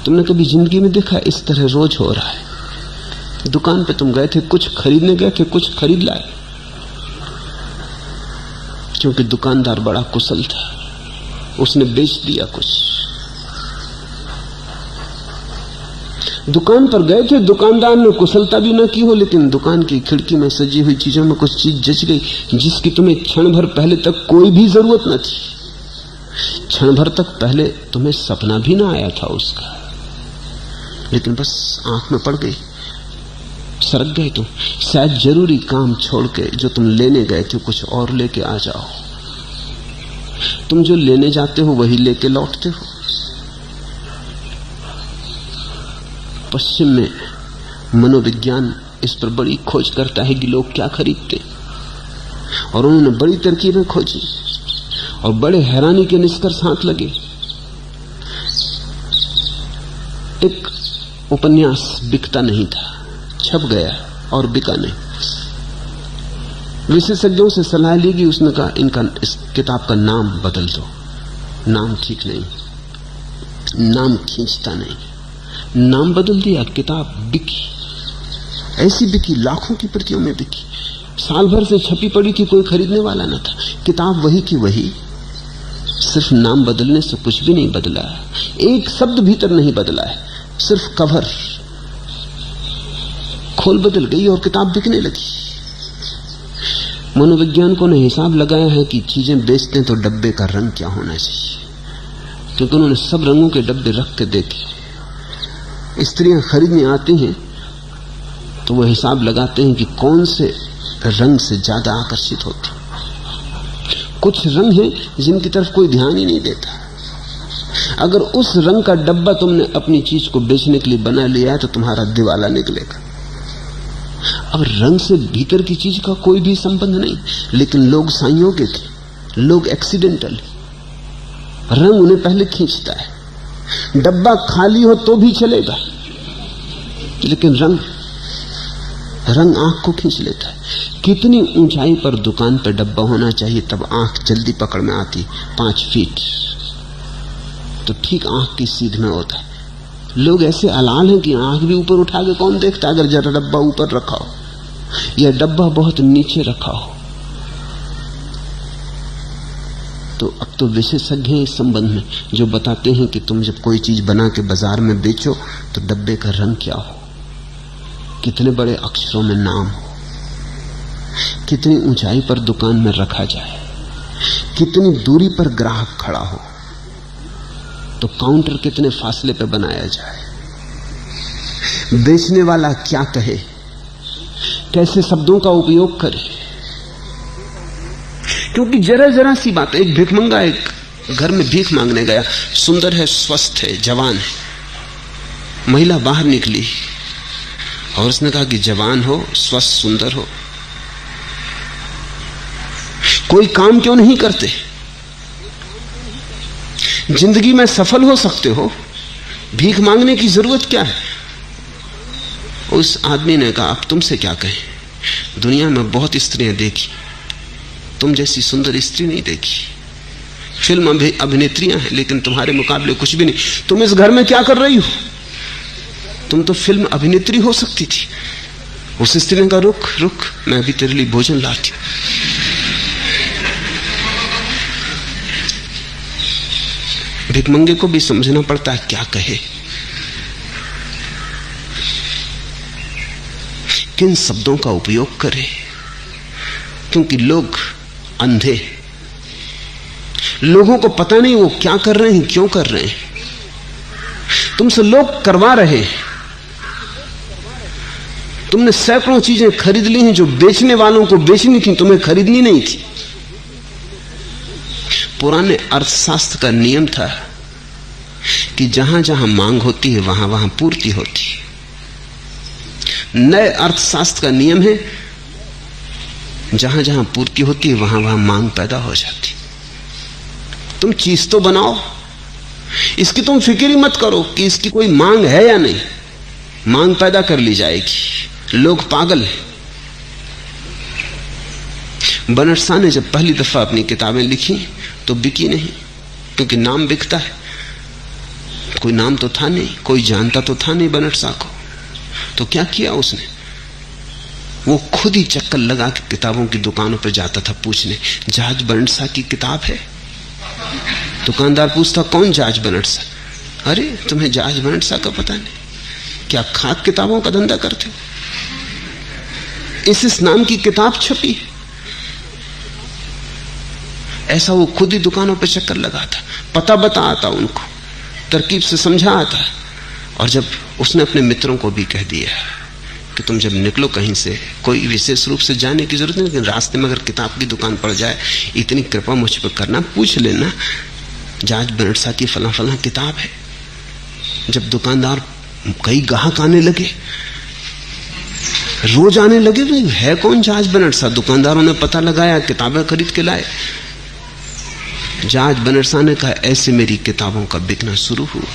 तुमने कभी जिंदगी में देखा इस तरह रोज हो रहा है? दुकान पे तुम गए थे, कुछ खरीदने गए थे, कुछ खरीद लाए, क्योंकि दुकानदार बड़ा कुशल था, उसने बेच दिया कुछ। दुकान पर गए थे, दुकानदार ने कुशलता भी ना की हो, लेकिन दुकान की खिड़की में सजी हुई चीजों में कुछ चीज जच गई जिसकी तुम्हें क्षण भर पहले तक कोई भी जरूरत न थी। क्षण भर तक पहले तुम्हें सपना भी ना आया था उसका, लेकिन बस आंख में पड़ गई, सरक गए तुम। शायद जरूरी काम छोड़ के जो तुम लेने गए थे कुछ और लेके आ जाओ। तुम जो लेने जाते हो वही लेके लौटते हो। पश्चिम में मनोविज्ञान इस पर बड़ी खोज करता है कि लोग क्या खरीदते, और उन्होंने बड़ी तरकीबें खोजी और बड़े हैरानी के निष्कर्ष हाथ लगे। एक उपन्यास बिकता नहीं था, छप गया और बिका नहीं। विशेषज्ञों से सलाह ली गई, उसने कहा इस किताब का नाम बदल दो, नाम ठीक नहीं, नाम खींचता नहीं। नाम बदल दिया, किताब बिकी, ऐसी बिकी, लाखों की प्रतियों में बिकी, साल भर से छपी पड़ी थी, कोई खरीदने वाला न था। किताब वही की वही, सिर्फ नाम बदलने से कुछ भी नहीं बदला, एक शब्द भीतर नहीं बदला है, सिर्फ कवर खोल बदल गई और किताब बिकने लगी। मनोवैज्ञानिकों ने हिसाब लगाया है कि चीजें बेचते हैं तो डब्बे का रंग क्या होना चाहिए, क्योंकि उन्होंने सब रंगों के डब्बे रख के देखे। स्त्रियां खरीदने आती हैं तो वो हिसाब लगाते हैं कि कौन से रंग से ज्यादा आकर्षित होती। कुछ रंग हैं जिनकी तरफ कोई ध्यान ही नहीं देता। अगर उस रंग का डब्बा तुमने अपनी चीज को बेचने के लिए बना लिया है तो तुम्हारा दिवाला निकलेगा। अब रंग से भीतर की चीज का कोई भी संबंध नहीं, लेकिन लोग संयोगिक थे, लोग एक्सीडेंटल। रंग उन्हें पहले खींचता है। डब्बा खाली हो तो भी चलेगा, लेकिन रंग आंख को खींच लेता है। कितनी ऊंचाई पर दुकान पर डब्बा होना चाहिए तब आंख जल्दी पकड़ में आती? 5 फीट, तो ठीक आंख की सीध में होता है। लोग ऐसे अलाल हैं कि आंख भी ऊपर उठा के कौन देखता? अगर जरा डब्बा ऊपर रखा हो या डब्बा बहुत नीचे रखा हो। तो अब तो विशेषज्ञ हैं इस संबंध में जो बताते हैं कि तुम जब कोई चीज बना के बाजार में बेचो तो डब्बे का रंग क्या हो, कितने बड़े अक्षरों में नाम हो, कितनी ऊंचाई पर दुकान में रखा जाए, कितनी दूरी पर ग्राहक खड़ा हो, तो काउंटर कितने फासले पे बनाया जाए, बेचने वाला क्या कहे, कैसे शब्दों का उपयोग करे। क्योंकि जरा जरा सी बात, एक भिखमंगा एक घर में भीख मांगने गया, सुंदर है, स्वस्थ है, जवान है। महिला बाहर निकली और उसने कहा कि जवान हो, स्वस्थ, सुंदर हो, कोई काम क्यों नहीं करते? जिंदगी में सफल हो सकते हो, भीख मांगने की जरूरत क्या है? उस आदमी ने कहा, अब तुमसे क्या कहें, दुनिया में बहुत स्त्रियां देखी, तुम जैसी सुंदर स्त्री नहीं देखी। फिल्म अभिनेत्रियां हैं लेकिन तुम्हारे मुकाबले कुछ भी नहीं। तुम इस घर में क्या कर रही हो? तुम तो फिल्म अभिनेत्री हो सकती थी। उस स्त्री ने कहा, रुक रुक, मैं अभी तेरे लिए भोजन लाती हूं। भिखमंगे को भी समझना पड़ता है क्या कहे, किन शब्दों का उपयोग करे, क्योंकि लोग अंधे, लोगों को पता नहीं वो क्या कर रहे हैं, क्यों कर रहे हैं। तुमसे लोग करवा रहे हैं। तुमने सैकड़ों चीजें खरीद ली हैं जो बेचने वालों को बेचनी थी, तुम्हें खरीदनी नहीं थी। पुराने अर्थशास्त्र का नियम था कि जहां जहां मांग होती है वहां वहां पूर्ति होती है। नए अर्थशास्त्र का नियम है जहां जहां पूर्ति होती है वहां वहां मांग पैदा हो जाती। तुम चीज तो बनाओ, इसकी तुम फिक्र ही मत करो कि इसकी कोई मांग है या नहीं, मांग पैदा कर ली जाएगी। लोग पागल हैं। बनट शाह ने जब पहली दफा अपनी किताबें लिखी तो बिकी नहीं, क्योंकि नाम बिकता है। कोई नाम तो था नहीं, कोई जानता तो था नहीं बनट शाह को। तो क्या किया उसने? वो खुद ही चक्कर लगा के किताबों की दुकानों पर जाता था पूछने, जहाज बनट शाह की किताब है? दुकानदार पूछता, कौन जहाज बनट शाह? अरे तुम्हें जहाज बनट शाह का पता नहीं? क्या खाक किताबों का धंधा करते हो? इस नाम की किताब छपी है। ऐसा वो खुद ही दुकानों पे चक्कर लगाता, पता बता आता उनको, तरकीब से समझा आता। और जब उसने अपने मित्रों को भी कह दिया कि तुम जब निकलो कहीं से, कोई विशेष रूप से जाने की जरूरत नहीं, लेकिन रास्ते में अगर किताब की दुकान पड़ जाए, इतनी कृपा मुझ पर करना, पूछ लेना जहाज बनट शाह की फला फला किताब है। जब दुकानदार कई ग्राहक आने लगे, रोज आने लगे, भाई है कौन जहाज बनट शाह? दुकानदारों ने पता लगाया, किताबें खरीद के लाए। जहाज बनट शाह ने कहा, ऐसे मेरी किताबों का बिकना शुरू हुआ।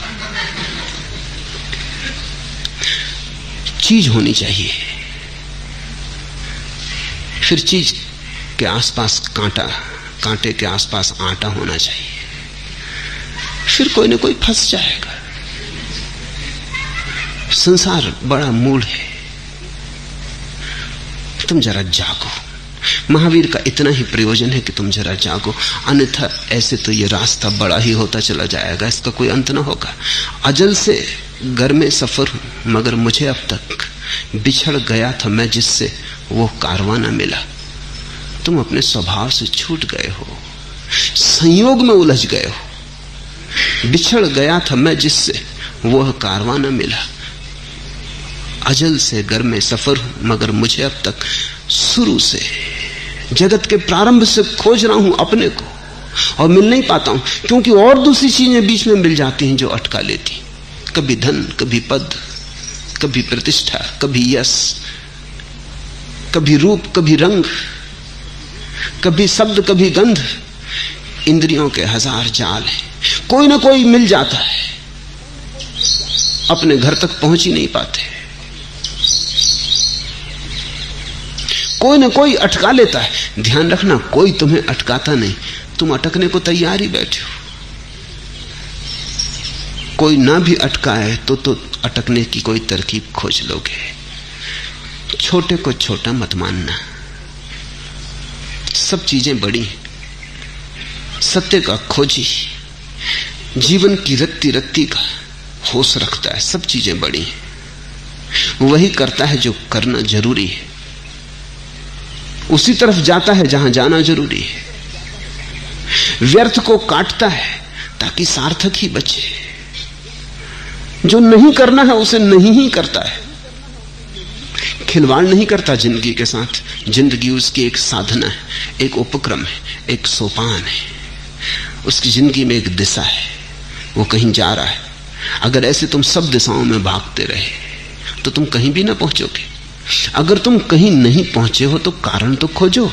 चीज होनी चाहिए, फिर चीज के आसपास कांटा, कांटे के आसपास आटा होना चाहिए, फिर कोई ना कोई फंस जाएगा। संसार बड़ा मूल है, तुम जरा जागो। महावीर का इतना ही प्रयोजन है कि तुम जरा जागो, अन्यथा ऐसे तो ये रास्ता बड़ा ही होता चला जाएगा, इसका कोई अंत ना होगा। अजल से घर में सफर हूं, मगर मुझे अब तक बिछड़ गया था मैं जिससे, वो कारवां न मिला। तुम अपने स्वभाव से छूट गए हो, संयोग में उलझ गए हो। बिछड़ गया था मैं जिससे, वह कारवां न मिला। अजल से घर में सफर हूं, मगर मुझे अब तक शुरू से, जगत के प्रारंभ से खोज रहा हूं अपने को, और मिल नहीं पाता हूं, क्योंकि और दूसरी चीजें बीच में मिल जाती हैं जो अटका लेती। कभी धन, कभी पद, कभी प्रतिष्ठा, कभी यश, कभी रूप, कभी रंग, कभी शब्द, कभी गंध। इंद्रियों के हजार जाल हैं, कोई ना कोई मिल जाता है, अपने घर तक पहुंच ही नहीं पाते। कोई ना कोई अटका लेता है। ध्यान रखना, कोई तुम्हें अटकाता नहीं, तुम अटकने को तैयार ही बैठे हो। कोई ना भी अटकाए तो अटकने की कोई तरकीब खोज लोगे। छोटे को छोटा मत मानना, सब चीजें बड़ी हैं। सत्य का खोजी जीवन की रत्ती रत्ती का होश रखता है, सब चीजें बड़ी हैं। वही करता है जो करना जरूरी है, उसी तरफ जाता है जहां जाना जरूरी है। व्यर्थ को काटता है ताकि सार्थक ही बचे। जो नहीं करना है उसे नहीं ही करता है, खिलवाड़ नहीं करता जिंदगी के साथ। जिंदगी उसकी एक साधना है, एक उपक्रम है, एक सोपान है। उसकी जिंदगी में एक दिशा है, वो कहीं जा रहा है। अगर ऐसे तुम सब दिशाओं में भागते रहे तो तुम कहीं भी ना पहुंचोगे। अगर तुम कहीं नहीं पहुंचे हो तो कारण तो खोजो।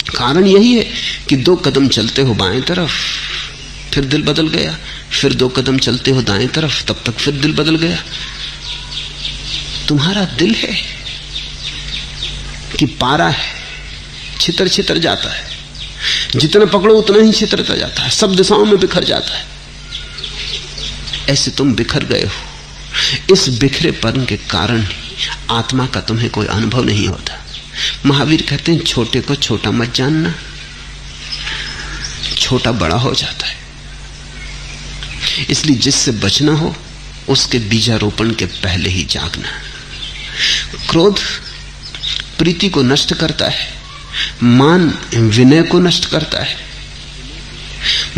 कारण यही है कि 2 कदम चलते हो बाएं तरफ, फिर दिल बदल गया, फिर 2 कदम चलते हो दाएं तरफ, तब तक फिर दिल बदल गया। तुम्हारा दिल है कि पारा है, छितर छितर जाता है, जितना पकड़ो उतना ही छितरता जाता है, सब दिशाओं में बिखर जाता है। ऐसे तुम बिखर गए हो। इस बिखरेपन के कारण आत्मा का तुम्हें कोई अनुभव नहीं होता। महावीर कहते हैं छोटे को छोटा मत जानना, छोटा बड़ा हो जाता है। इसलिए जिससे बचना हो उसके बीजारोपण के पहले ही जागना। क्रोध प्रीति को नष्ट करता है, मान विनय को नष्ट करता है,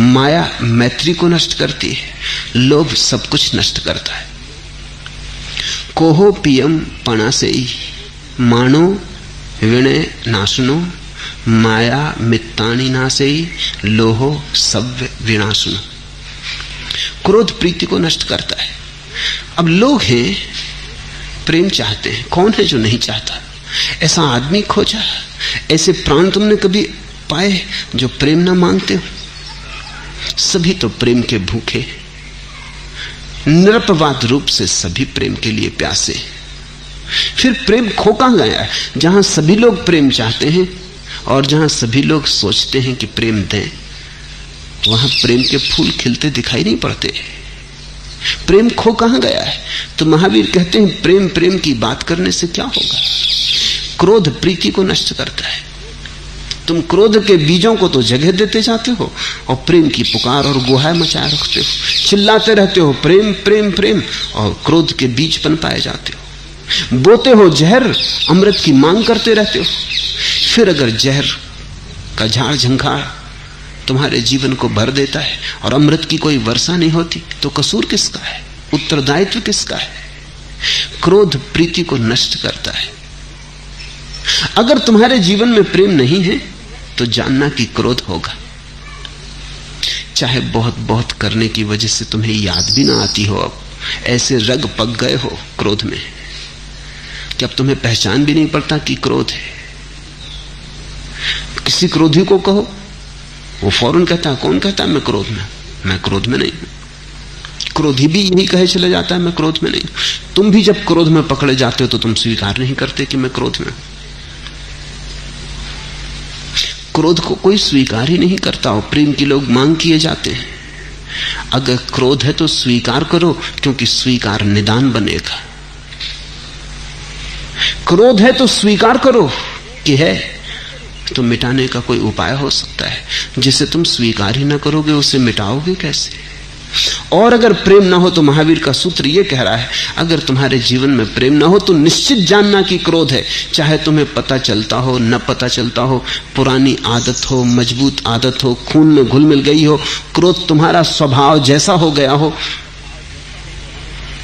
माया मैत्री को नष्ट करती है, लोभ सब कुछ नष्ट करता है। कोहो पियम पणासेई मानो विनय नाशनो माया मित्तानि नासेई लोहो सव्य विनाशनो। क्रोध प्रीति को नष्ट करता है। अब लोग हैं प्रेम चाहते हैं, कौन है जो नहीं चाहता? ऐसा आदमी खोजा, ऐसे प्राण तुमने कभी पाए जो प्रेम ना मांगते हो? सभी तो प्रेम के भूखे, निरपवाद रूप से सभी प्रेम के लिए प्यासे। फिर प्रेम खो कहां गया है? जहां सभी लोग प्रेम चाहते हैं और जहां सभी लोग सोचते हैं कि प्रेम दें, वहां प्रेम के फूल खिलते दिखाई नहीं पड़ते। प्रेम खो कहां गया है? तो महावीर कहते हैं प्रेम प्रेम की बात करने से क्या होगा? क्रोध प्रीति को नष्ट करता है। तुम क्रोध के बीजों को तो जगह देते जाते हो और प्रेम की पुकार और गुहार मचाए रखते हो, चिल्लाते रहते हो प्रेम प्रेम प्रेम, और क्रोध के बीज पनपाए जाते हो। बोते हो जहर, अमृत की मांग करते रहते हो। फिर अगर जहर का झाड़ झंखाड़ तुम्हारे जीवन को भर देता है और अमृत की कोई वर्षा नहीं होती, तो कसूर किसका है? उत्तरदायित्व किसका है? क्रोध प्रीति को नष्ट करता है। अगर तुम्हारे जीवन में प्रेम नहीं है तो जानना कि क्रोध होगा। चाहे बहुत बहुत करने की वजह से तुम्हें याद भी ना आती हो, अब ऐसे रग पक गए हो क्रोध में कि अब तुम्हें पहचान भी नहीं पड़ता कि क्रोध है। किसी क्रोधी को कहो, वो फौरन कहता है, कौन कहता है मैं क्रोध में? मैं क्रोध में नहीं हूं। क्रोधी भी यही कहे चले जाता है मैं क्रोध में नहीं हूं। तुम भी जब क्रोध में पकड़े जाते हो तो तुम स्वीकार नहीं करते कि मैं क्रोध में हूं। क्रोध को कोई स्वीकार ही नहीं करता हो। प्रेम की लोग मांग किए जाते हैं। अगर क्रोध है तो स्वीकार करो, क्योंकि स्वीकार निदान बनेगा। क्रोध है तो स्वीकार करो कि है, तो मिटाने का कोई उपाय हो सकता है। जिसे तुम स्वीकार ही ना करोगे उसे मिटाओगे कैसे? और अगर प्रेम ना हो तो महावीर का सूत्र यह कह रहा है, अगर तुम्हारे जीवन में प्रेम ना हो तो निश्चित जानना कि क्रोध है। चाहे तुम्हें पता चलता हो न पता चलता हो, पुरानी आदत हो, मजबूत आदत हो, खून में घुल मिल गई हो, क्रोध तुम्हारा स्वभाव जैसा हो गया हो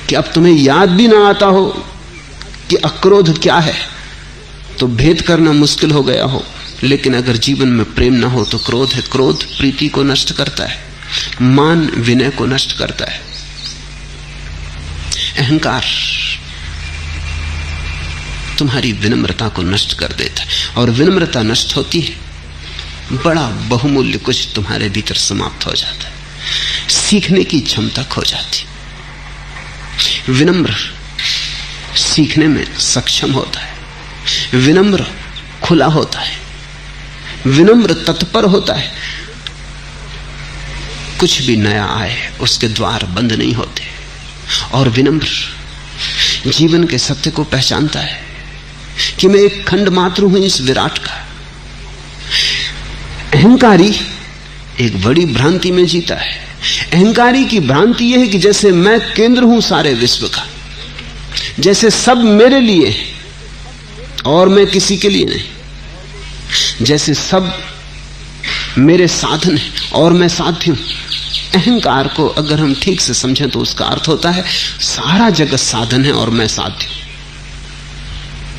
कि अब तुम्हें याद भी ना आता हो कि अक्रोध क्या है, तो भेद करना मुश्किल हो गया हो। लेकिन अगर जीवन में प्रेम ना हो तो क्रोध है। क्रोध प्रीति को नष्ट करता है, मान विनय को नष्ट करता है। अहंकार तुम्हारी विनम्रता को नष्ट कर देता है, और विनम्रता नष्ट होती है बड़ा बहुमूल्य कुछ तुम्हारे भीतर समाप्त हो जाता है। सीखने की क्षमता खो जाती। विनम्र सीखने में सक्षम होता है, विनम्र खुला होता है, विनम्र तत्पर होता है। कुछ भी नया आए उसके द्वार बंद नहीं होते। और विनम्र जीवन के सत्य को पहचानता है कि मैं एक खंड मात्र हूं इस विराट का। अहंकारी एक बड़ी भ्रांति में जीता है। अहंकारी की भ्रांति यह है कि जैसे मैं केंद्र हूं सारे विश्व का, जैसे सब मेरे लिए और मैं किसी के लिए नहीं, जैसे सब मेरे साधन है और मैं साध्य हूं। अहंकार को अगर हम ठीक से समझें तो उसका अर्थ होता है सारा जगत साधन है और मैं साध्य हूं।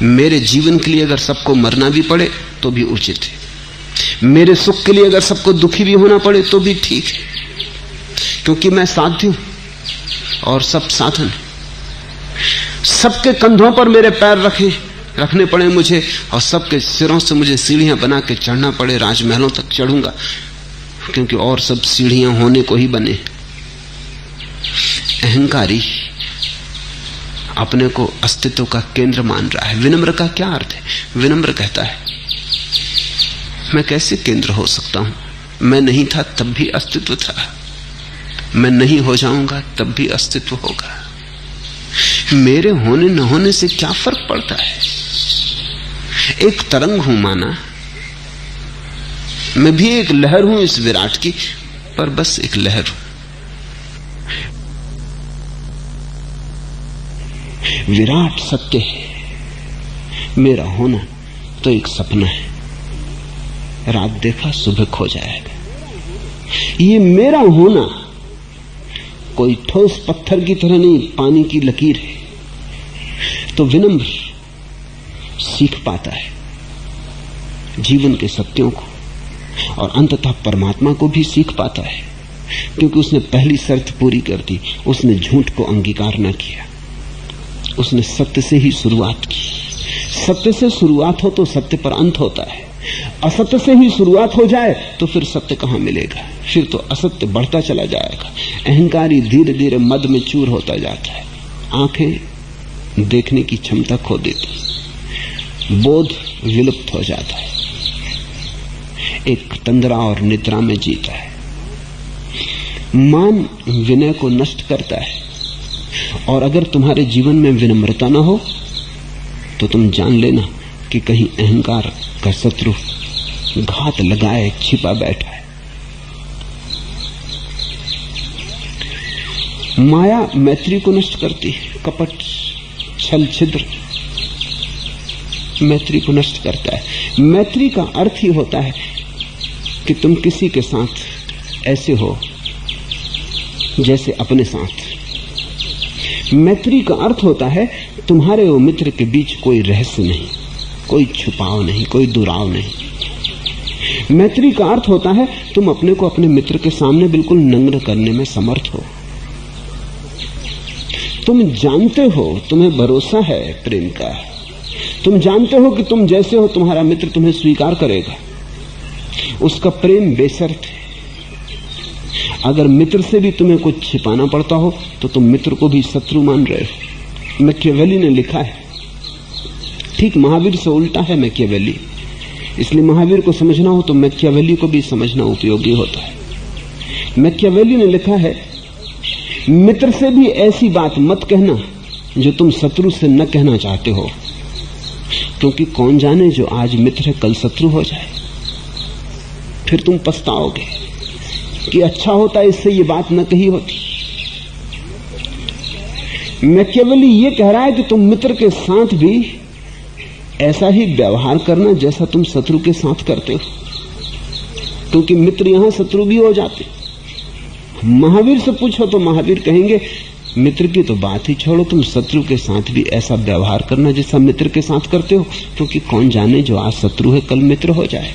मेरे जीवन के लिए अगर सबको मरना भी पड़े तो भी उचित है। मेरे सुख के लिए अगर सबको दुखी भी होना पड़े तो भी ठीक है, क्योंकि मैं साध्य हूं और सब साधन है। सबके कंधों पर मेरे पैर रखने पड़े मुझे, और सबके सिरों से मुझे सीढ़ियां बना के चढ़ना पड़े, राजमहलों तक चढ़ूंगा, क्योंकि और सब सीढ़ियां होने को ही बने। अहंकारी अपने को अस्तित्व का केंद्र मान रहा है। विनम्र का क्या अर्थ है? विनम्र कहता है मैं कैसे केंद्र हो सकता हूं? मैं नहीं था तब भी अस्तित्व था, मैं नहीं हो जाऊंगा तब भी अस्तित्व होगा। मेरे होने न होने से क्या फर्क पड़ता है? एक तरंग हूं माना, मैं भी एक लहर हूं इस विराट की, पर बस एक लहर हूं। विराट सत्य है, मेरा होना तो एक सपना है। रात देखा सुबह खो जाएगा। ये मेरा होना कोई ठोस पत्थर की तरह नहीं, पानी की लकीर है। तो विनम्र सीख पाता है जीवन के सत्यों को, और अंततः परमात्मा को भी सीख पाता है, क्योंकि उसने पहली शर्त पूरी कर दी। उसने झूठ को अंगीकार न किया, उसने सत्य से ही शुरुआत की। सत्य से शुरुआत हो तो सत्य पर अंत होता है। असत्य से ही शुरुआत हो जाए तो फिर सत्य कहां मिलेगा? फिर तो असत्य बढ़ता चला जाएगा। अहंकारी धीरे धीरे मद में चूर होता जाता है, आंखें देखने की क्षमता खो देती, बोध विलुप्त हो जाता है, एक तंद्रा और निद्रा में जीता है। मान विनय को नष्ट करता है, और अगर तुम्हारे जीवन में विनम्रता न हो तो तुम जान लेना कि कहीं अहंकार का शत्रु घात लगाए छिपा बैठा है। माया मैत्री को नष्ट करती है। कपट, छल, छिद्र मैत्री को नष्ट करता है। मैत्री का अर्थ ही होता है कि तुम किसी के साथ ऐसे हो जैसे अपने साथ। मैत्री का अर्थ होता है तुम्हारे और मित्र के बीच कोई रहस्य नहीं, कोई छुपाव नहीं, कोई दुराव नहीं। मैत्री का अर्थ होता है तुम अपने को अपने मित्र के सामने बिल्कुल नम्र करने में समर्थ हो। तुम जानते हो, तुम्हें भरोसा है प्रेम का, तुम जानते हो कि तुम जैसे हो तुम्हारा मित्र तुम्हें स्वीकार करेगा। उसका प्रेम बेशर्त है। अगर मित्र से भी तुम्हें कुछ छिपाना पड़ता हो तो तुम मित्र को भी शत्रु मान रहे हो। मैकियावेली ने लिखा है, ठीक महावीर से उल्टा है मैकियावेली, इसलिए महावीर को समझना हो तो मैकियावेली को भी समझना उपयोगी होता है। मैकियावेली ने लिखा है, मित्र से भी ऐसी बात मत कहना जो तुम शत्रु से न कहना चाहते हो, क्योंकि कौन जाने जो आज मित्र है कल शत्रु हो जाए। फिर तुम पछताओगे कि अच्छा होता इससे ये बात न कही होती। मैकियावेली ये कह रहा है कि तुम मित्र के साथ भी ऐसा ही व्यवहार करना जैसा तुम शत्रु के साथ करते हो, क्योंकि मित्र यहां शत्रु भी हो जाते। महावीर से पूछो तो महावीर कहेंगे मित्र की तो बात ही छोड़ो, तुम शत्रु के साथ भी ऐसा व्यवहार करना जैसा मित्र के साथ करते हो, क्योंकि कौन जाने जो आज शत्रु है कल मित्र हो जाए।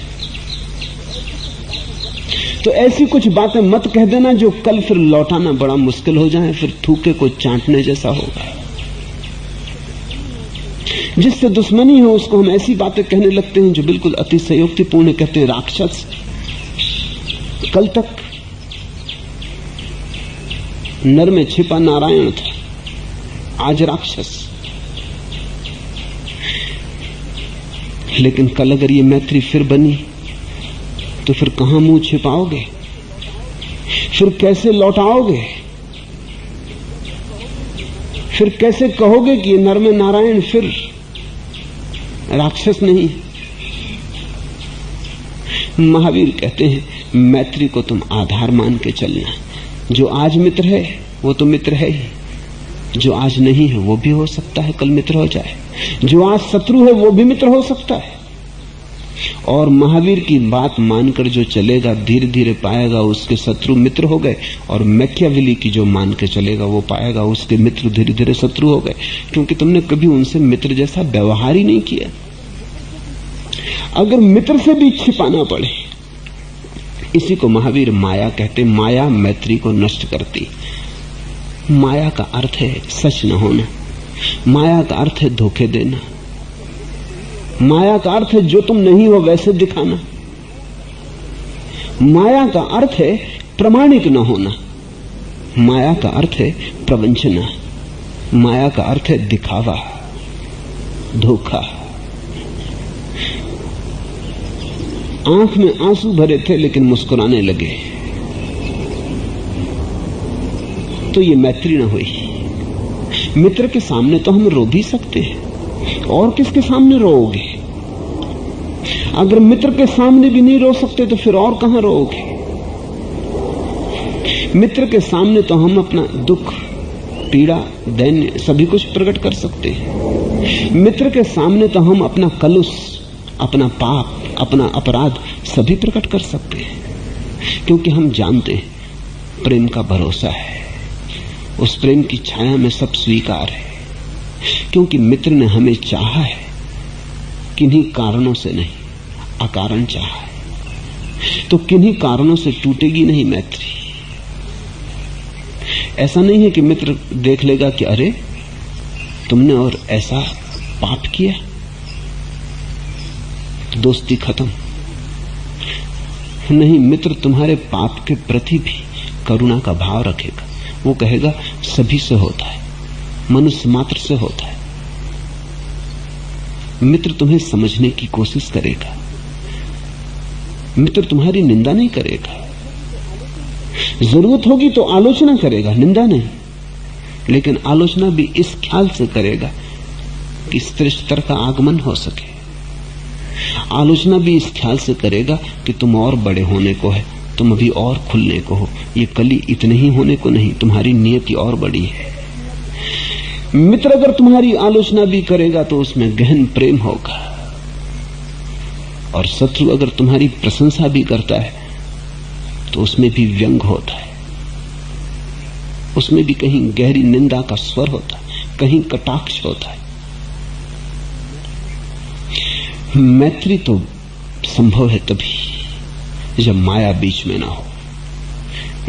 तो ऐसी कुछ बातें मत कह देना जो कल फिर लौटाना बड़ा मुश्किल हो जाए, फिर थूके को चाटने जैसा होगा। जिससे दुश्मनी हो उसको हम ऐसी बातें कहने लगते हैं जो बिल्कुल अतिशयोक्तिपूर्ण, कहते हैं राक्षस। कल तक नर में छिपा नारायण था, आज राक्षस। लेकिन कल अगर ये मैत्री फिर बनी तो फिर कहां मुंह छिपाओगे, फिर कैसे लौटाओगे, फिर कैसे कहोगे कि ये नर में नारायण फिर राक्षस नहीं। महावीर कहते हैं मैत्री को तुम आधार मान के चलना। जो आज मित्र है वो तो मित्र है ही, जो आज नहीं है वो भी हो सकता है कल मित्र हो जाए, जो आज शत्रु है वो भी मित्र हो सकता है। और महावीर की बात मानकर जो चलेगा धीरे धीरे पाएगा उसके शत्रु मित्र हो गए, और मैकियावेली की जो मान के चलेगा वो पाएगा उसके मित्र धीरे धीरे शत्रु हो गए, क्योंकि तुमने कभी उनसे मित्र जैसा व्यवहार ही नहीं किया। अगर मित्र से भी छिपाना पड़े, इसी को महावीर माया कहते। माया मैत्री को नष्ट करती। माया का अर्थ है सच न होना, माया का अर्थ है धोखे देना, माया का अर्थ है जो तुम नहीं हो वैसे दिखाना, माया का अर्थ है प्रामाणिक न होना, माया का अर्थ है प्रवंचना, माया का अर्थ है दिखावा, धोखा। आंख में आंसू भरे थे लेकिन मुस्कुराने लगे, तो ये मैत्री न हुई। मित्र के सामने तो हम रो भी सकते हैं, और किसके सामने रोओगे? अगर मित्र के सामने भी नहीं रो सकते तो फिर और कहां रोओगे? मित्र के सामने तो हम अपना दुख, पीड़ा, दैन्य सभी कुछ प्रकट कर सकते हैं। मित्र के सामने तो हम अपना कलुष, अपना पाप, अपना अपराध सभी प्रकट कर सकते हैं, क्योंकि हम जानते हैं प्रेम का भरोसा है, उस प्रेम की छाया में सब स्वीकार है, क्योंकि मित्र ने हमें चाहा है, किन्हीं कारणों से नहीं, अकारण चाहा है, तो किन्हीं कारणों से टूटेगी नहीं मैत्री। ऐसा नहीं है कि मित्र देख लेगा कि अरे तुमने और ऐसा पाप किया, दोस्ती खत्म। नहीं, मित्र तुम्हारे पाप के प्रति भी करुणा का भाव रखेगा। वो कहेगा सभी से होता है, मनुष्य मात्र से होता है। मित्र तुम्हें समझने की कोशिश करेगा, मित्र तुम्हारी निंदा नहीं करेगा, जरूरत होगी तो आलोचना करेगा, निंदा नहीं। लेकिन आलोचना भी इस ख्याल से करेगा कि श्रेष्ठतर का आगमन हो सके। आलोचना भी इस ख्याल से करेगा कि तुम और बड़े होने को है, तुम अभी और खुलने को हो, ये कली इतने ही होने को नहीं, तुम्हारी नियति और बड़ी है। मित्र अगर तुम्हारी आलोचना भी करेगा तो उसमें गहन प्रेम होगा, और शत्रु अगर तुम्हारी प्रशंसा भी करता है तो उसमें भी व्यंग होता है, उसमें भी कहीं गहरी निंदा का स्वर होता है, कहीं कटाक्ष होता है। मैत्री तो संभव है तभी जब माया बीच में ना हो।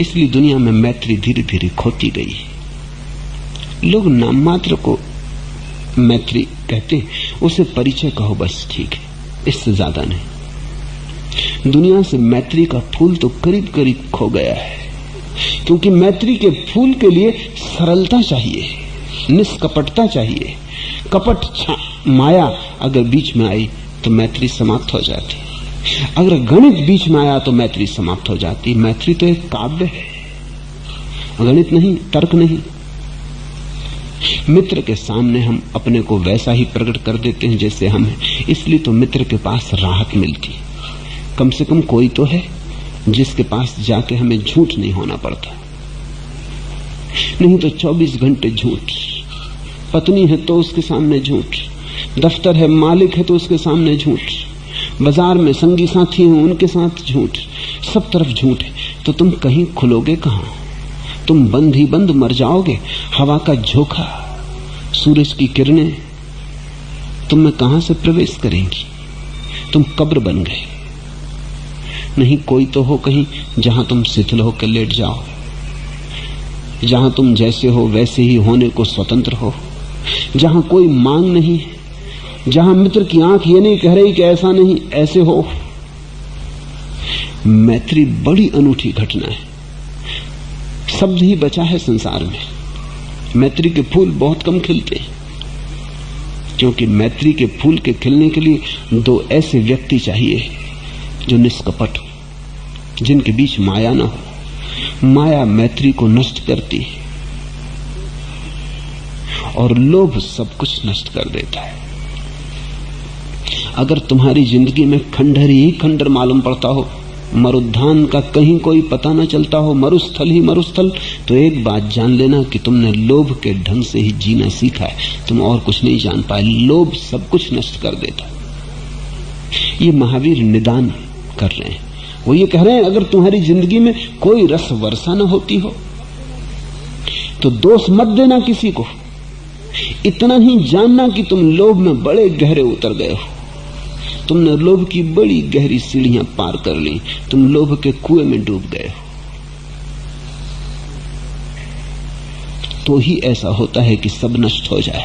इसलिए दुनिया में मैत्री धीरे धीरे खोती गई है। लोग नाम मात्र को मैत्री कहते हैं, उसे परिचय कहो बस, ठीक है, इससे ज्यादा नहीं। दुनिया से मैत्री का फूल तो करीब करीब खो गया है, क्योंकि मैत्री के फूल के लिए सरलता चाहिए, निष्कपटता चाहिए। कपट माया अगर बीच में आई तो मैत्री समाप्त हो जाती, अगर गणित बीच में आया तो मैत्री समाप्त हो जाती। मैत्री तो एक काव्य है, गणित नहीं, तर्क नहीं। मित्र के सामने हम अपने को वैसा ही प्रकट कर देते हैं जैसे हम हैं, इसलिए तो मित्र के पास राहत मिलती। कम से कम कोई तो है जिसके पास जाके हमें झूठ नहीं होना पड़ता। नहीं तो 24 घंटे झूठ। पत्नी है तो उसके सामने झूठ, दफ्तर है, मालिक है तो उसके सामने झूठ, बाजार में संगी साथी हैं उनके साथ झूठ, सब तरफ झूठ है। तो तुम कहीं खुलोगे कहां? तुम बंद ही बंद मर जाओगे। हवा का झोंका, सूरज की किरणें तुम में कहां से प्रवेश करेंगी? तुम कब्र बन गए। नहीं, कोई तो हो कहीं जहां तुम शिथिल होकर लेट जाओ, जहां तुम जैसे हो वैसे ही होने को स्वतंत्र हो, जहां कोई मांग नहीं, जहां मित्र की आंख ये नहीं कह रही कि ऐसा नहीं ऐसे हो। मैत्री बड़ी अनूठी घटना है। शब्द ही बचा है संसार में। मैत्री के फूल बहुत कम खिलते हैं, क्योंकि मैत्री के फूल के खिलने के लिए दो ऐसे व्यक्ति चाहिए जो निष्कपट हो, जिनके बीच माया न हो। माया मैत्री को नष्ट करती है और लोभ सब कुछ नष्ट कर देता है। अगर तुम्हारी जिंदगी में खंडहर ही खंडहर मालूम पड़ता हो, मरुद्धान का कहीं कोई पता न चलता हो, मरुस्थल ही मरुस्थल, तो एक बात जान लेना कि तुमने लोभ के ढंग से ही जीना सीखा है, तुम और कुछ नहीं जान पाए। लोभ सब कुछ नष्ट कर देता। ये महावीर निदान कर रहे हैं। वो ये कह रहे हैं, अगर तुम्हारी जिंदगी में कोई रस वर्षा न होती हो तो दोष मत देना किसी को। इतना ही जानना कि तुम लोभ में बड़े गहरे उतर गए हो, तुमने लोभ की बड़ी गहरी सीढ़ियां पार कर ली, तुम लोभ के कुएं में डूब गए हो। तो ही ऐसा होता है कि सब नष्ट हो जाए।